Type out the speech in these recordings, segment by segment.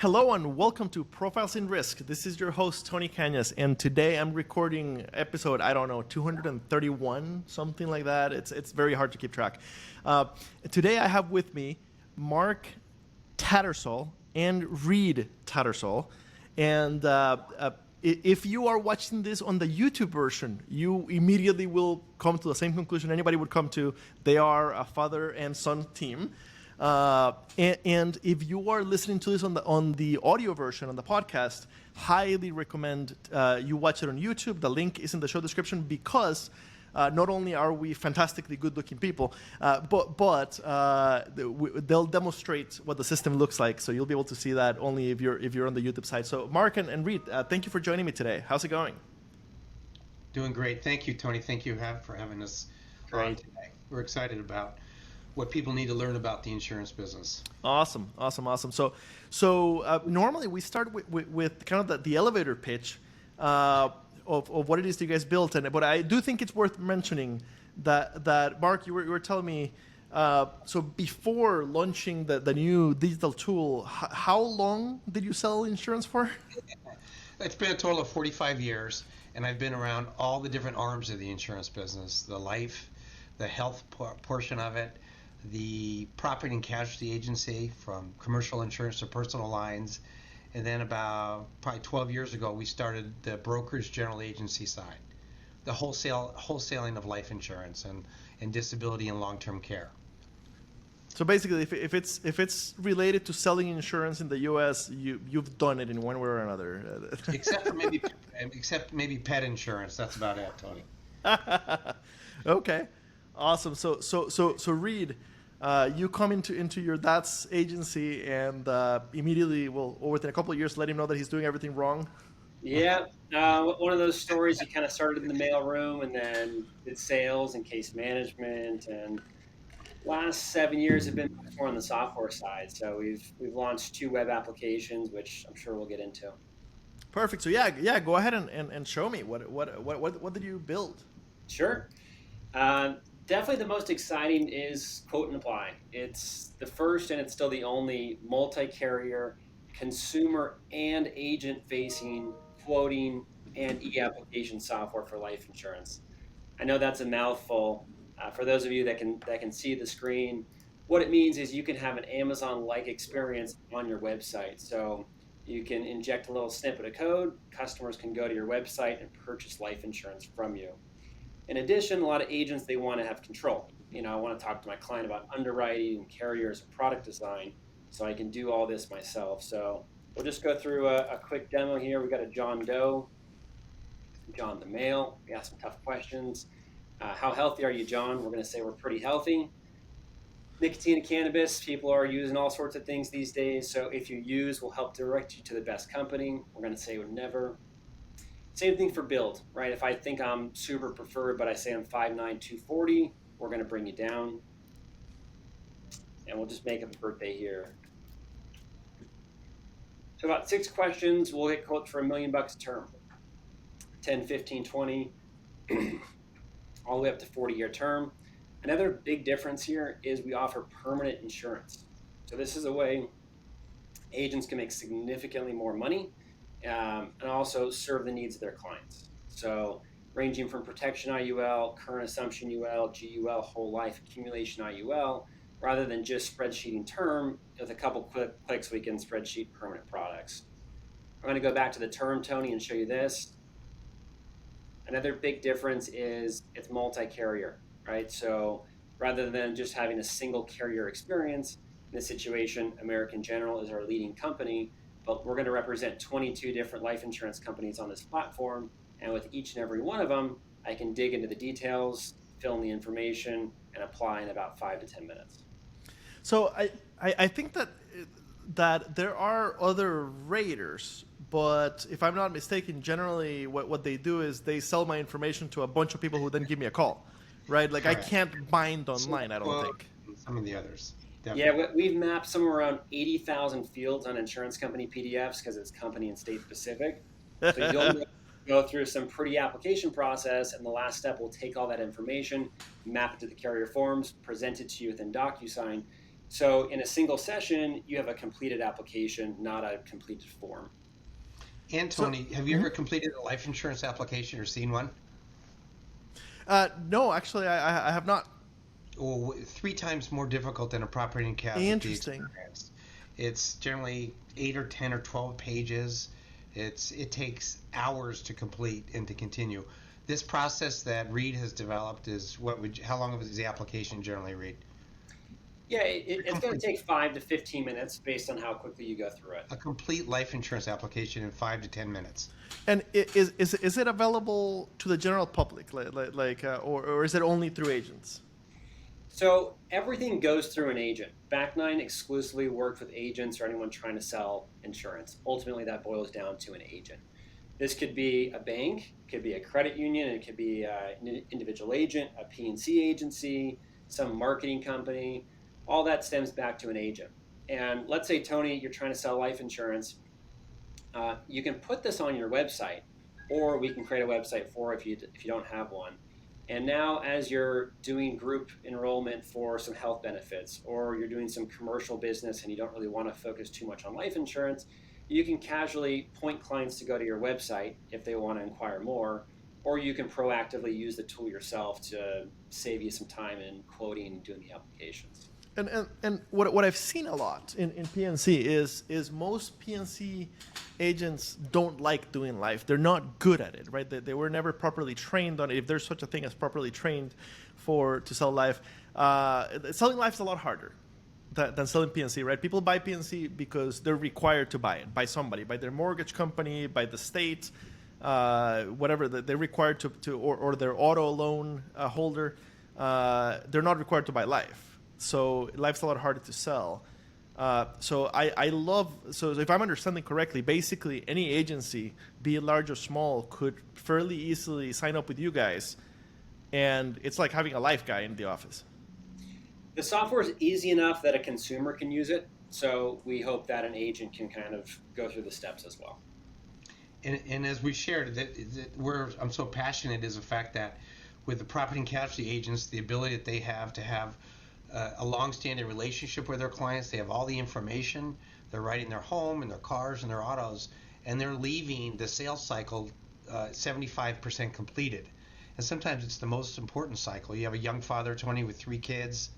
Hello and welcome to Profiles in Risk. This is your host, Tony Cañas, and today I'm recording episode, 231, something like that. It's very hard to keep track. Today I have with me Mark Tattersall and Reid Tattersall. And if you are watching this on the YouTube version, you immediately will come to the same conclusion anybody would come to. They are a father and son team. And if you are listening to this on the audio version, on the podcast, highly recommend you watch it on YouTube. The link is in the show description because not only are we fantastically good-looking people, but they'll demonstrate what the system looks like. So you'll be able to see that only if you're on the YouTube side. So Mark and Reid, thank you for joining me today. How's it going? Doing great. Thank you, Tony. Thank you for having us on today. We're excited about what people need to learn about the insurance business. Awesome. So normally we start with kind of the elevator pitch of what it is that you guys built, but I do think it's worth mentioning that Mark, you were telling me, so before launching the new digital tool, how long did you sell insurance for? It's been a total of 45 years, and I've been around all the different arms of the insurance business: the life, the health portion of it, the property and casualty agency, from commercial insurance to personal lines. And then about probably 12 years ago, we started the brokerage general agency side, the wholesaling of life insurance and disability and long-term care. So basically, if it's related to selling insurance in the U.S., you've done it in one way or another. except maybe pet insurance. That's about it, Tony. Okay, awesome. So Reid, you come into your dad's agency and immediately, within a couple of years, let him know that he's doing everything wrong. Yeah, one of those stories. You kind of started in the mailroom and then did sales and case management, and last 7 years have been much more on the software side. So we've launched 2 web applications, which I'm sure we'll get into. Perfect. So yeah, go ahead and show me what did you build? Sure. Definitely the most exciting is Quote and Apply. It's the first and it's still the only multi-carrier, consumer and agent-facing quoting and e-application software for life insurance. I know that's a mouthful. For those of you that can see the screen, what it means is you can have an Amazon-like experience on your website. So you can inject a little snippet of code. Customers can go to your website and purchase life insurance from you. In addition, a lot of agents, they want to have control. I want to talk to my client about underwriting and carriers and product design, so I can do all this myself. So we'll just go through a quick demo here. We got a John Doe, John the male. We ask some tough questions. How healthy are you, John? We're going to say we're pretty healthy. Nicotine and cannabis, people are using all sorts of things these days. So if you use, we'll help direct you to the best company. We're going to say we're never. Same thing for build, right? If I think I'm super preferred, but I say I'm 5'9", 240, we're going to bring you down. And we'll just make up a birthday here. So about 6 questions, we'll get quotes for $1 million a term. 10, 15, 20, all the way up to 40-year term. Another big difference here is we offer permanent insurance. So this is a way agents can make significantly more money and also serve the needs of their clients. So ranging from protection IUL, current assumption UL, GUL, whole life accumulation IUL, rather than just spreadsheeting term, with a couple clicks we can spreadsheet permanent products. I'm going to go back to the term, Tony, and show you this. Another big difference is it's multi-carrier, right? So rather than just having a single carrier experience, in this situation, American General is our leading company, but we're going to represent 22 different life insurance companies on this platform. And with each and every one of them, I can dig into the details, fill in the information, and apply in about 5 to 10 minutes. So I think that there are other raters, but if I'm not mistaken, generally what they do is they sell my information to a bunch of people who then give me a call, right? Like I can't bind online, I don't think. Some of the others. Definitely. Yeah, we've mapped somewhere around 80,000 fields on insurance company PDFs because it's company and state specific. So you'll go through some pretty application process, and the last step, we'll take all that information, map it to the carrier forms, present it to you within DocuSign. So in a single session, you have a completed application, not a completed form. And Tony, have you ever completed a life insurance application or seen one? No, actually, I have not. Well, 3 times more difficult than a property and casualty Interesting. experience. It's generally 8 or 10 or 12 pages. It takes hours to complete and to continue. This process that Reid has developed is how long is the application generally, Reid? Yeah, it's going to take 5 to 15 minutes based on how quickly you go through it. A complete life insurance application in 5 to 10 minutes. And is it available to the general public, or is it only through agents? So everything goes through an agent. Back9 exclusively works with agents or anyone trying to sell insurance. Ultimately, that boils down to an agent. This could be a bank, could be a credit union, it could be an individual agent, a P&C agency, some marketing company. All that stems back to an agent. And let's say, Tony, you're trying to sell life insurance. You can put this on your website, or we can create a website for if you don't have one. And now, as you're doing group enrollment for some health benefits, or you're doing some commercial business and you don't really want to focus too much on life insurance, you can casually point clients to go to your website if they want to inquire more, or you can proactively use the tool yourself to save you some time in quoting and doing the applications. And what I've seen a lot in PNC is most PNC agents don't like doing life. They're not good at it, right? They were never properly trained on it. If there's such a thing as properly trained to sell life, selling life is a lot harder than selling PNC, right? People buy PNC because they're required to buy it by somebody, by their mortgage company, by the state, whatever. They're required to or their auto loan holder. They're not required to buy life. So life's a lot harder to sell. So if I'm understanding correctly, basically any agency, be it large or small, could fairly easily sign up with you guys, and it's like having a life guy in the office. The software is easy enough that a consumer can use it, so we hope that an agent can kind of go through the steps as well. And as we shared, where I'm so passionate is the fact that with the property and casualty agents, the ability that they have to have a long-standing relationship with their clients. They have all the information. They're writing their home and their cars and their autos, and they're leaving the sales cycle 75% completed. And sometimes it's the most important cycle. You have a young father, Tony, with 3 kids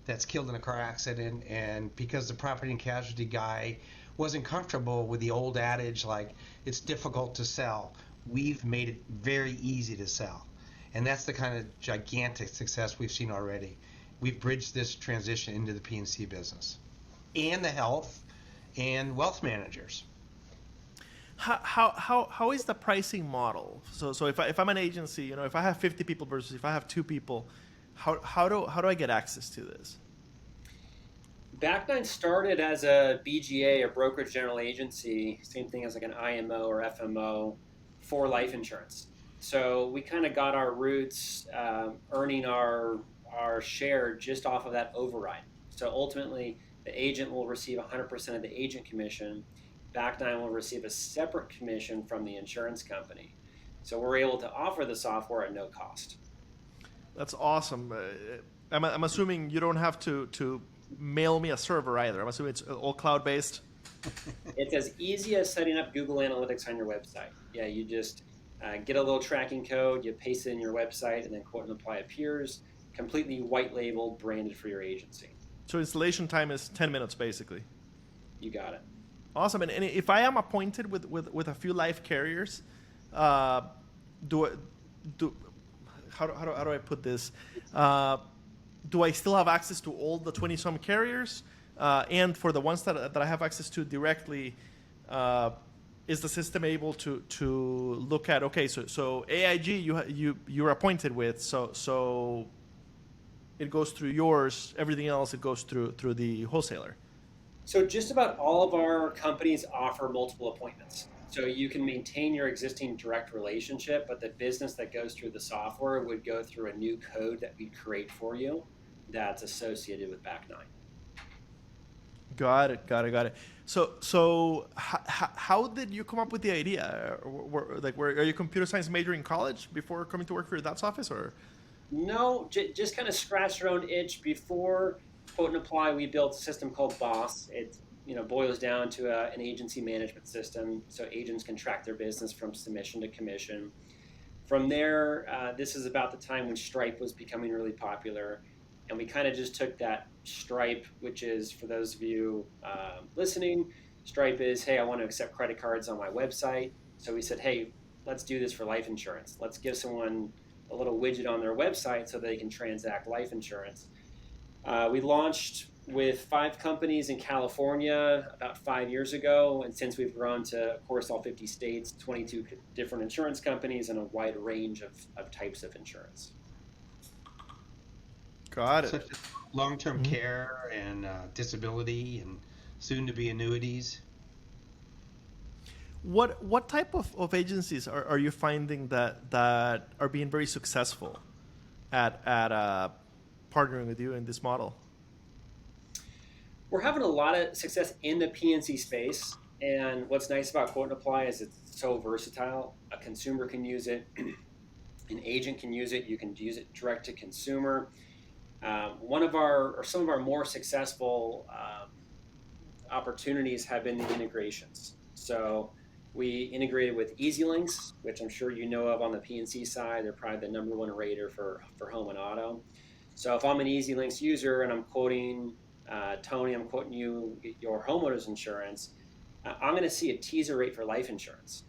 that's killed in a car accident, and because the property and casualty guy wasn't comfortable with the old adage like it's difficult to sell, we've made it very easy to sell. And that's the kind of gigantic success we've seen already. We've bridged this transition into the P&C business and the health and wealth managers. How is the pricing model? So if I'm an agency, if I have 50 people versus if I have 2 people, how do I get access to this? Back9 started as a BGA, a brokerage general agency, same thing as like an IMO or FMO for life insurance. So we kind of got our roots earning our share just off of that override. So ultimately, the agent will receive 100% of the agent commission. Back9 will receive a separate commission from the insurance company. So we're able to offer the software at no cost. That's awesome. I'm assuming you don't have to mail me a server either. I'm assuming it's all cloud-based. It's as easy as setting up Google Analytics on your website. Yeah, you just get a little tracking code, you paste it in your website, and then quote and apply appears. Completely white labeled, branded for your agency. So installation time is 10 minutes, basically. You got it. Awesome. And if I am appointed with a few life carriers, how do I put this? Do I still have access to all the 20-some carriers? And for the ones that I have access to directly, is the system able to look at, okay, so AIG you're appointed with, so it goes through yours, everything else it goes through the wholesaler? So just about all of our companies offer multiple appointments. So you can maintain your existing direct relationship, but the business that goes through the software would go through a new code that we create for you that's associated with Back9. Got it. So how did you come up with the idea? Are you computer science major in college before coming to work for your dad's office, or? No, just kind of scratched our own itch before Quote and Apply, we built a system called Boss. It boils down to an agency management system, so agents can track their business from submission to commission. From there, this is about the time when Stripe was becoming really popular, and we kind of just took that Stripe, which is, for those of you listening, Stripe is, hey, I want to accept credit cards on my website. So we said, hey, let's do this for life insurance. Let's give someone a little widget on their website so they can transact life insurance. We launched with 5 companies in California about 5 years ago, and since we've grown to, of course, all 50 states, 22 different insurance companies, and a wide range of types of insurance. Got it. Such as long-term care and disability and soon-to-be annuities. What type of agencies are you finding that are being very successful at partnering with you in this model? We're having a lot of success in the PNC space, and what's nice about Quote and Apply is it's so versatile. A consumer can use it, an agent can use it, you can use it direct to consumer. Some of our more successful opportunities have been the integrations. So we integrated with EasyLinks, which I'm sure you know of on the PNC side. They're probably the #1 rater for home and auto. So if I'm an EasyLinks user and I'm quoting Tony, I'm quoting you your homeowner's insurance, I'm going to see a teaser rate for life insurance.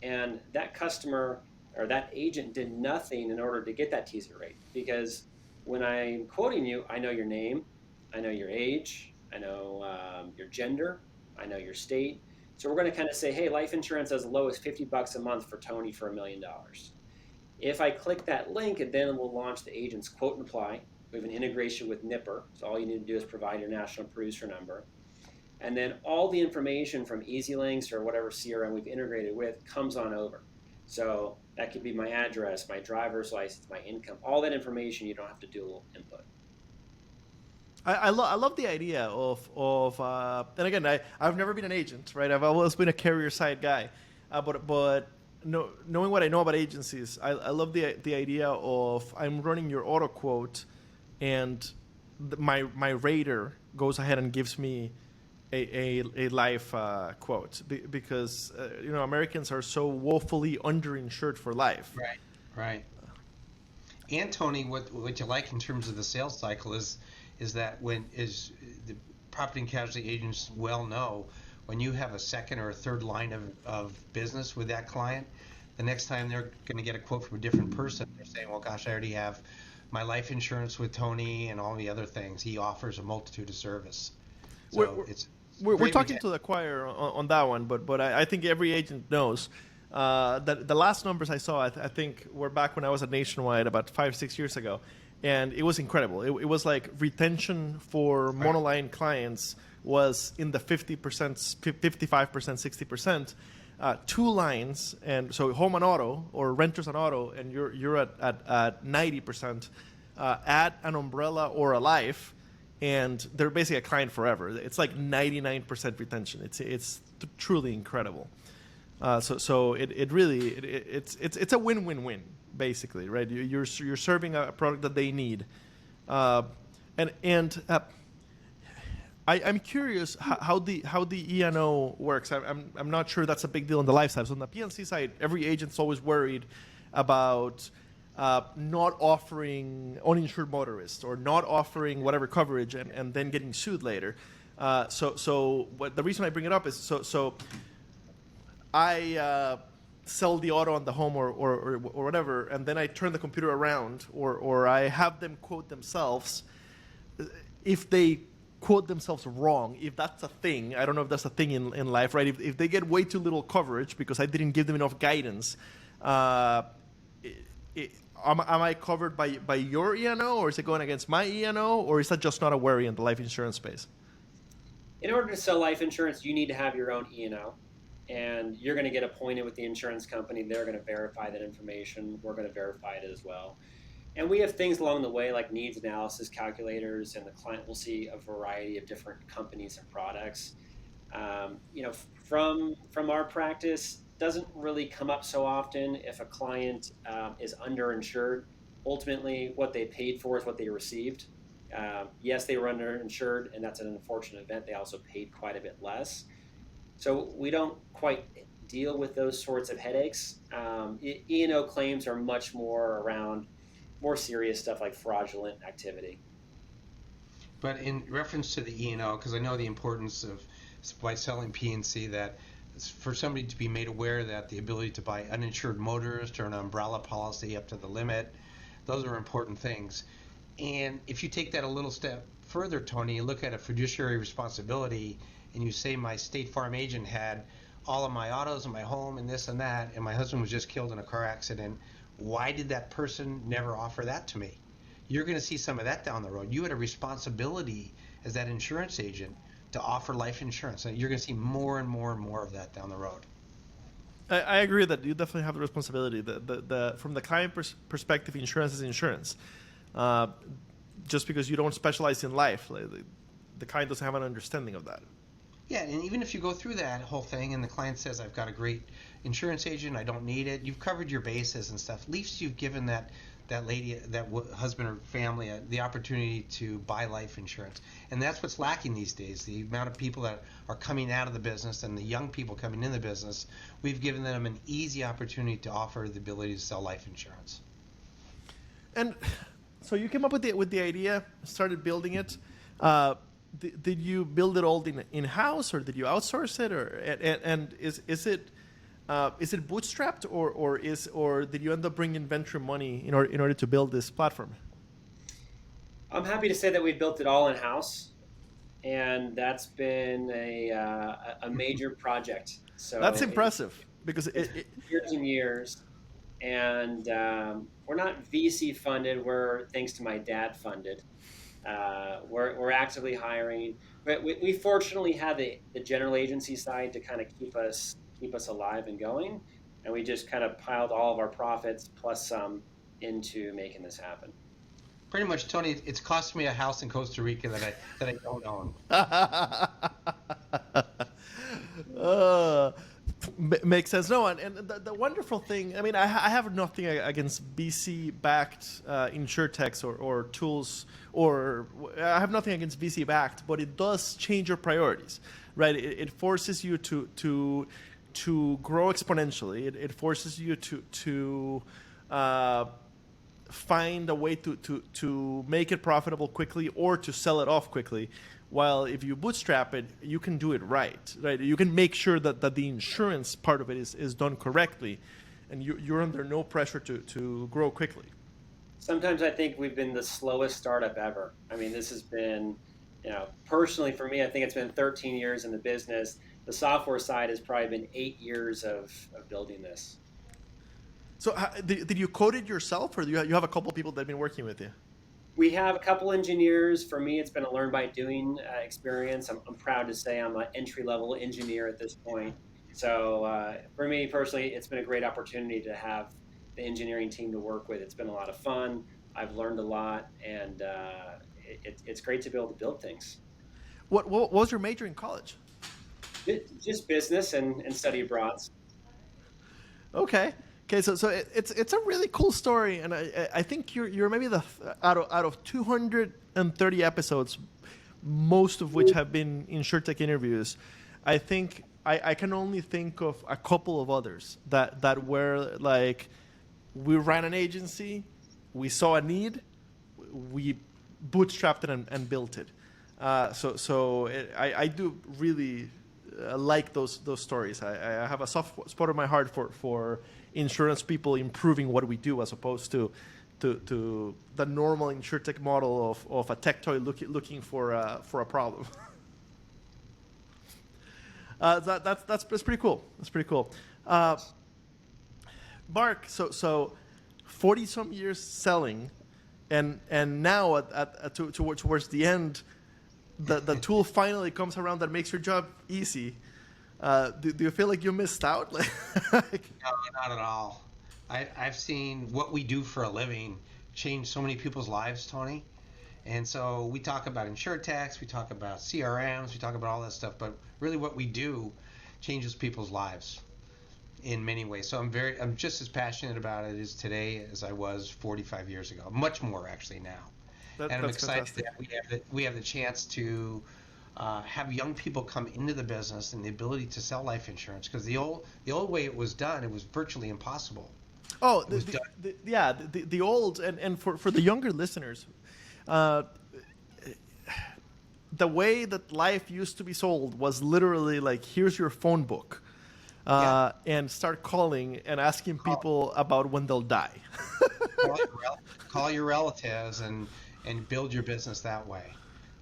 And that customer or that agent did nothing in order to get that teaser rate, because when I'm quoting you, I know your name, I know your age, I know your gender, I know your state. So we're going to kind of say, hey, life insurance as low as $50 a month for Tony for $1 million. If I click that link, and then we'll launch the agent's Quote and Apply. We have an integration with Nipper, so all you need to do is provide your national producer number. And then all the information from EasyLinks or whatever CRM we've integrated with comes on over. So that could be my address, my driver's license, my income, all that information. You don't have to do input. I love the idea of and again, I've never been an agent, right? I've always been a carrier side guy, but knowing what I know about agencies, I love the idea of I'm running your auto quote, and my rater goes ahead and gives me a life quote, because Americans are so woefully underinsured for life. Right. And Tony, what you like in terms of the sales cycle is that when the property and casualty agents well know, when you have a second or a third line of business with that client, the next time they're going to get a quote from a different person, they're saying, well, gosh, I already have my life insurance with Tony and all the other things. He offers a multitude of service. So we're talking to the choir on that one, but I think every agent knows that the last numbers I saw, I think, were back when I was at Nationwide about 5-6 years ago. And it was incredible. It was like retention for monoline clients was in the 50%, 55%, 60%. 2 lines, and so home and auto or renters and auto, and you're at 90%. Add an umbrella or a life, and they're basically a client forever. It's like 99% retention. It's truly incredible. So it's a win-win-win. Basically, right? You're serving a product that they need, and I'm curious how the E&O works. I'm not sure that's a big deal on the life side. So on the PNC side, every agent's always worried about not offering uninsured motorists or not offering whatever coverage and then getting sued later. So the reason I bring it up is so I sell the auto on the home or whatever, and then I turn the computer around or I have them quote themselves. If they quote themselves wrong, if that's a thing, I don't know if that's a thing in life, right? If they get way too little coverage because I didn't give them enough guidance, am I covered by your E&O, or is it going against my E&O, or is that just not a worry in the life insurance space? In order to sell life insurance, you need to have your own E&O. And you're going to get appointed with the insurance company. They're going to verify that information. We're going to verify it as well. And we have things along the way like needs analysis calculators, and the client will see a variety of different companies and products. From our practice, doesn't really come up so often if a client is underinsured. Ultimately, what they paid for is what they received. Yes, they were underinsured, and that's an unfortunate event. They also paid quite a bit less. So we don't quite deal with those sorts of headaches. E&O claims are much more around more serious stuff like fraudulent activity. But in reference to the E&O, because I know the importance of by selling P&C, that for somebody to be made aware that the ability to buy uninsured motorist or an umbrella policy up to the limit, those are important things. And if you take that a little step further, Tony, you look at a fiduciary responsibility and you say my State Farm agent had all of my autos and my home and this and that, and my husband was just killed in a car accident, why did that person never offer that to me? You're going to see some of that down the road. You had a responsibility as that insurance agent to offer life insurance. And you're going to see more and more and more of that down the road. I agree that you definitely have the responsibility. From the client perspective, insurance is insurance. Just because you don't specialize in life, the client doesn't have an understanding of that. Yeah, and even if you go through that whole thing and the client says, I've got a great insurance agent, I don't need it, you've covered your bases and stuff. At least you've given that lady, that husband or family, the opportunity to buy life insurance. And that's what's lacking these days. The amount of people that are coming out of the business and the young people coming in the business, we've given them an easy opportunity to offer the ability to sell life insurance. And so you came up with the idea, started building it. Did you build it all in-house, or did you outsource it, and is it bootstrapped, or did you end up bringing venture money in order to build this platform? I'm happy to say that we built it all in-house, and that's been a major project. So that's impressive because it years and years, and we're not VC funded. We're, thanks to my dad, funded. We're actively hiring. But we fortunately have the general agency side to kind of keep us alive and going, and we just kind of piled all of our profits plus some into making this happen. Pretty much, Tony, it's cost me a house in Costa Rica that I don't own. Makes sense. No, and the wonderful thing, I mean, I have nothing against VC-backed insurtechs or tools, or I have nothing against VC-backed, but it does change your priorities, right? It forces you to grow exponentially. It forces you to find a way to make it profitable quickly or to sell it off quickly. While if you bootstrap it, you can do it right? You can make sure that the insurance part of it is done correctly, and you're under no pressure to grow quickly. Sometimes I think we've been the slowest startup ever. I mean, this has been, personally for me, I think it's been 13 years in the business. The software side has probably been 8 years of building this. So did you code it yourself, or do you have a couple of people that have been working with you? We have a couple engineers. For me, it's been a learn by doing experience. I'm proud to say I'm an entry-level engineer at this point. So for me personally, it's been a great opportunity to have the engineering team to work with. It's been a lot of fun. I've learned a lot, and it's great to be able to build things. What was your major in college? Just business and study abroad. Okay, so it's a really cool story, and I think you're maybe out of 230 episodes, most of which have been InsurTech interviews. I think I can only think of a couple of others that were like, we ran an agency, we saw a need, we bootstrapped it and built it. I do really like those stories. I have a soft spot in my heart for insurance people improving what we do, as opposed to the normal InsurTech model of a tech toy looking for a problem. That's pretty cool. That's pretty cool. Mark, so 40-some years selling, and now towards the end, the tool finally comes around that makes your job easy. Do you feel like you missed out? No, not at all. I've seen what we do for a living change so many people's lives, Tony. And so we talk about InsurTechs, we talk about CRMs, we talk about all that stuff, but really what we do changes people's lives in many ways. So I'm just as passionate about it as today as I was 45 years ago, much more actually now. And I'm That's excited fantastic. that we have the chance to have young people come into the business and the ability to sell life insurance, because the old way it was done, it was virtually impossible. Oh, It was done. yeah, the old, and for the younger listeners, uh, the way that life used to be sold was literally like, here's your phone book, Yeah. and start calling and asking Call, people about when they'll die. call your relatives and build your business that way.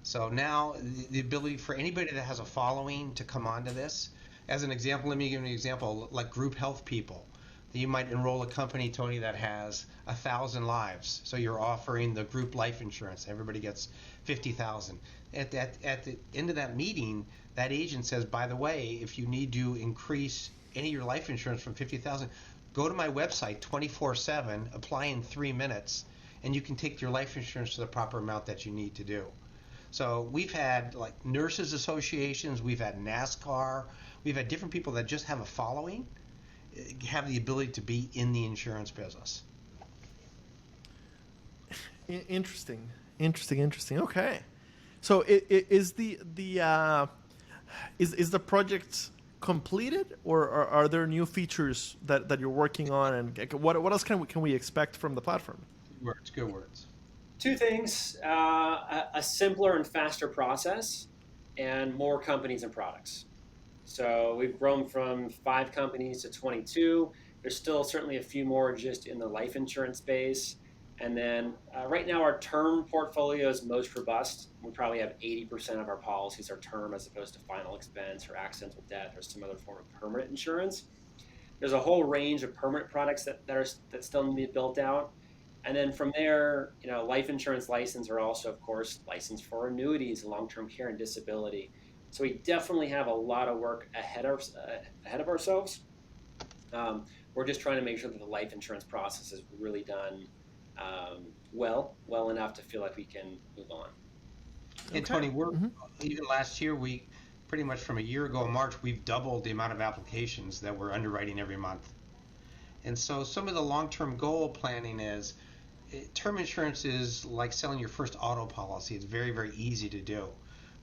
So now the ability for anybody that has a following to come onto this, as an example, let me give you an example, like group health people. You might enroll a company, Tony, that has 1,000 lives. So you're offering the group life insurance. Everybody gets 50,000. At the end of that meeting, that agent says, by the way, if you need to increase any of your life insurance from 50,000, go to my website 24/7, apply in 3 minutes, and you can take your life insurance to the proper amount that you need to do. So we've had like nurses associations, we've had NASCAR, we've had different people that just have a following, have the ability to be in the insurance business. Interesting, interesting. Okay, so is is the project completed, or are there new features that you're working on, and what else can we expect from the platform? Good words. Two things: a simpler and faster process, and more companies and products. So we've grown from 5 companies to 22. There's still certainly a few more just in the life insurance space. And then right now our term portfolio is most robust. We probably have 80% of our policies are term as opposed to final expense or accidental death or some other form of permanent insurance. There's a whole range of permanent products that still need to be built out. And then from there, life insurance license are also, of course, licensed for annuities, long-term care, and disability. So we definitely have a lot of work ahead of ourselves. We're just trying to make sure that the life insurance process is really done well enough to feel like we can move on. And Tony, even last year, we pretty much from a year ago in March, we've doubled the amount of applications that we're underwriting every month. And so some of the long-term goal planning is, term insurance is like selling your first auto policy. It's very, very easy to do.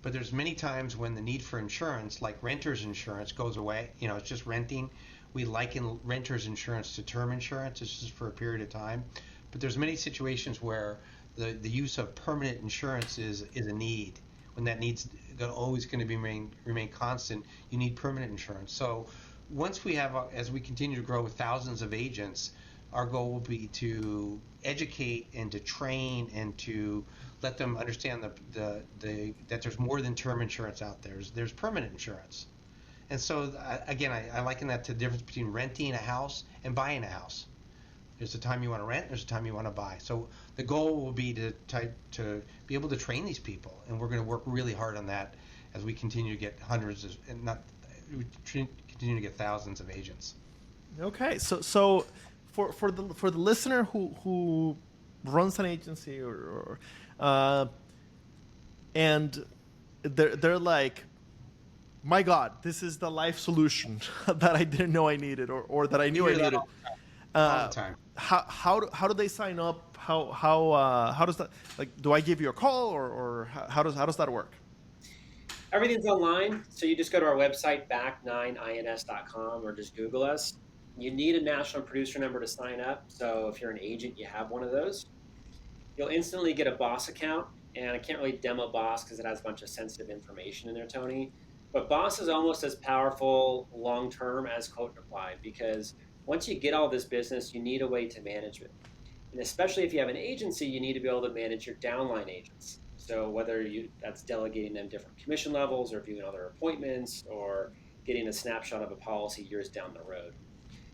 But there's many times when the need for insurance, like renter's insurance, goes away. It's just renting. We liken renter's insurance to term insurance. It's just for a period of time. But there's many situations where the use of permanent insurance is a need. When that need's always going to remain constant, you need permanent insurance. So once we have, as we continue to grow with thousands of agents, our goal will be to educate and to train and to let them understand that there's more than term insurance out there. There's permanent insurance. And so, again, I liken that to the difference between renting a house and buying a house. There's a time you want to rent, there's a time you want to buy. So the goal will be to be able to train these people, and we're going to work really hard on that as we continue to get continue to get thousands of agents. Okay, so for the listener who runs an agency and they're like, my God, this is the life solution that I didn't know I needed, or that I knew I needed. All the time. How do they sign up? How does that, like? Do I give you a call, or how does that work? Everything's online, so you just go to our website, back9ins.com, or just Google us. You need a national producer number to sign up, so if you're an agent, you have one of those. You'll instantly get a Boss account, and I can't really demo Boss because it has a bunch of sensitive information in there, Tony. But Boss is almost as powerful long-term as Quote and Apply, because once you get all this business, you need a way to manage it. And especially if you have an agency, you need to be able to manage your downline agents. So whether that's delegating them different commission levels, or viewing other appointments, or getting a snapshot of a policy years down the road.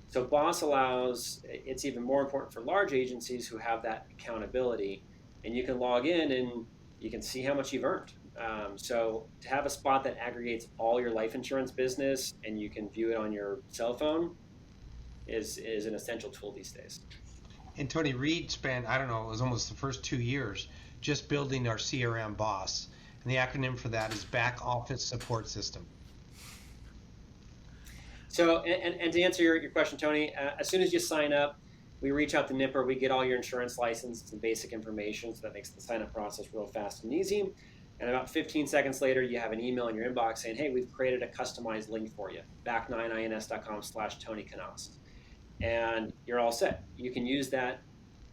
So Boss allows, it's even more important for large agencies who have that accountability, and you can log in and you can see how much you've earned. So to have a spot that aggregates all your life insurance business and you can view it on your cell phone is an essential tool these days. And Tony, Reid spent, I don't know, it was almost the first 2 years just building our CRM Boss. And the acronym for that is Back Office Support System. So, and to answer your question, Tony, as soon as you sign up, We reach out to Nipper, we get all your insurance license and basic information, so that makes the sign-up process real fast and easy. And about 15 seconds later, you have an email in your inbox saying, hey, we've created a customized link for you, back9ins.com/TonyKnost. And you're all set. You can use that,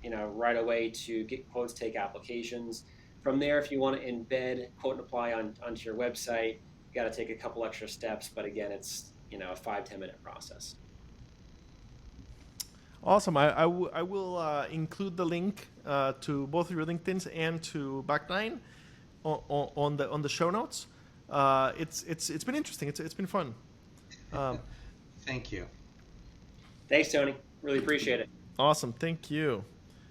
right away to get quotes, take applications. From there, if you want to embed Quote and Apply onto your website, you got to take a couple extra steps. But again, it's a 5-10 minute process. Awesome. I will include the link to both of your LinkedIns and to Back9 on the show notes. It's been interesting. It's been fun. Thank you. Thanks, Tony. Really appreciate it. Awesome. Thank you.